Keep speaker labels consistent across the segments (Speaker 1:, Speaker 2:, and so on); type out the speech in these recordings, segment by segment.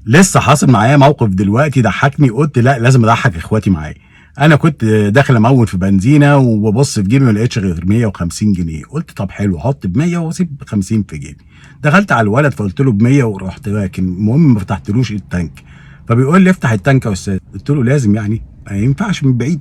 Speaker 1: لسه حاصل معايا موقف دلوقتي ضحكني، قلت لا لازم اضحك اخواتي معايا. انا كنت داخل امون في بنزينه وببص في جيبي ما لقيتش غير 150 جنيه، قلت طب حلو احط ب 100 واسيب 50 في جيبي. دخلت على الولد فقلت له ب 100 ورحت راكن، المهم ما فتحتلوش التانك. فبيقول لي افتح التانك يا استاذ، قلت له لازم يعني ما ينفعش من بعيد.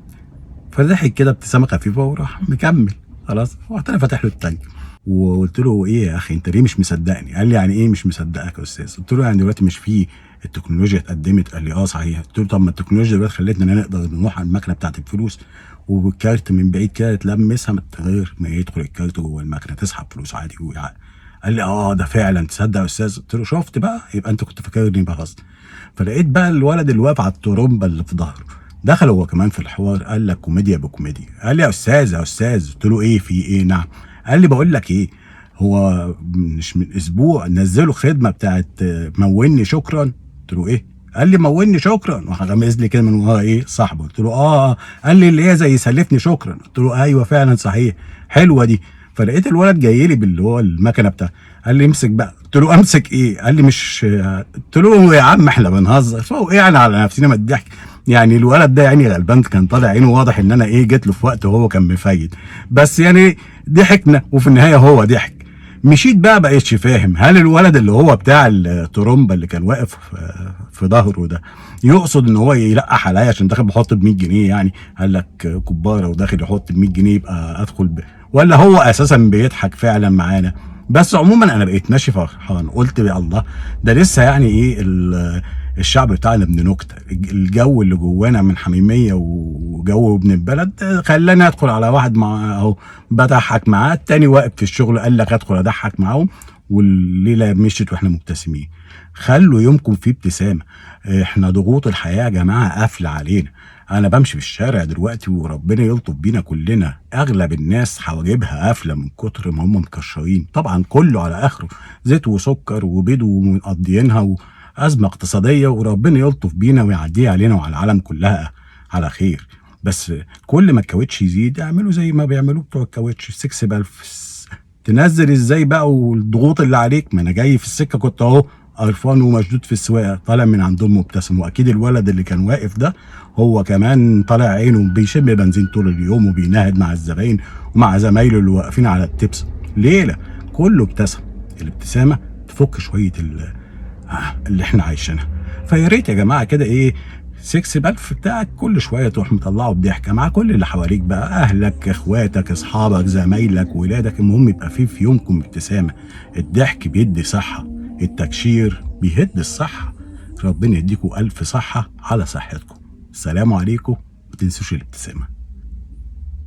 Speaker 1: فضحك كده ابتسامه خفيفه وراح مكمل. خلاص رحت انا فاتح له التانك وقلت له ايه يا اخي انت ليه مش مصدقني؟ قال لي يعني ايه مش مصدقك يا استاذ؟ قلت له يعني دلوقتي مش في التكنولوجيا اتقدمت؟ قال لي اه صحيح. قلت له طب ما التكنولوجيا دلوقتي خلتنا نقدر نروح على المكنه بتاعت الفلوس وبالكارت من بعيد كده تلمسها من غير ما يدخل الكارت جوه المكنه تسحب فلوس عادي قال لي اه ده فعلا تصدق يا استاذ؟ قلت له شفت بقى، يبقى انت كنت فاكرني بهزر. فلقيت بقى الولد اللي واقف على الترومبه اللي في ظهره دخل هو كمان في الحوار، قال لك كوميديا بكوميديا. قال لي يا استاذ يا استاذ. قلت له ايه في ايه؟ نعم. قال لي بقول لك ايه، هو مش من اسبوع نزلوا خدمه بتاعت موني شكرا؟ قلت له ايه؟ قال لي موني شكرا، راح غمز لي كده من ورا ايه صاحبه. قلت له قال لي اللي هي زي سلفني شكرا. قلت له ايوه فعلا صحيح حلوه دي. فلقيت الولد جاي لي باللي هو المكنه بتاعته، قال لي امسك بقى. قلت له امسك ايه؟ قال لي مش، قلت له يا عم احنا بنهزر. فوقعنا على نفسنا من الضحك. يعني الولد ده يعني غلبان كان طالع عينه، واضح ان انا جيت له في وقت وهو كان مفيد، بس يعني ضحكنا وفي النهايه هو ضحك. مشيت بقى بقيتش فاهم هل الولد اللي هو بتاع الترومبا اللي كان واقف في ظهره ده يقصد ان هو يلقح عليا عشان داخل بحط ب 100 جنيه، يعني قال لك كباره وداخل يحط ب 100 جنيه يبقى ادخل ولا هو اساسا بيضحك فعلا معانا؟ بس عموما انا بقيت ماشي فرحان، قلت يا الله ده لسه يعني الشعب بتاعنا ابن نكته. الجو اللي جوانا من حميميه وجو ابن البلد خلاني ادخل على واحد مع اهو بضحك معاه، التاني واقف في الشغل قال لك ادخل اضحك معاهم، والليله مشيت واحنا مبتسمين. خلوا يومكم فيه ابتسامه. احنا ضغوط الحياه يا جماعه قافله علينا. انا بمشي في الشارع دلوقتي وربنا يلطف بينا كلنا، اغلب الناس حواجبها قافله من كتر ما هم مكشرين، طبعا كله على اخره زيت وسكر وبيض ومقضيينها ازمه اقتصاديه، وربنا يلطف بينا ويعديها علينا وعلى العالم كلها على خير. بس كل ما الكاوتش يزيد اعملوا زي ما بيعملوه بتوع الكاوتش، 6 بلف. تنزل ازاي بقى والضغوط اللي عليك؟ ما انا جاي في السكه كنت اهو قرفان ومشدود في السواقه، طالع من عندهم مبتسم، واكيد الولد اللي كان واقف ده هو كمان طالع عينه بيشم بنزين طول اليوم وبيناهد مع الزباين ومع زمايله اللي واقفين على التبس. ليله كله ابتسم. الابتسامه تفك شويه اللي احنا عايشينها. فيا ريت يا جماعه كده 6 بلف بتاعك كل شويه تروح مطلعه بضحكه مع كل اللي حواليك بقى، اهلك اخواتك اصحابك زمايلك ولادك، المهم يبقى في يومكم ابتسامه. الضحك بيدي صحه، التكشير بيهد الصحه. ربنا يديكم الف صحه على صحتكم. السلام عليكم، ما تنسوش الابتسامه.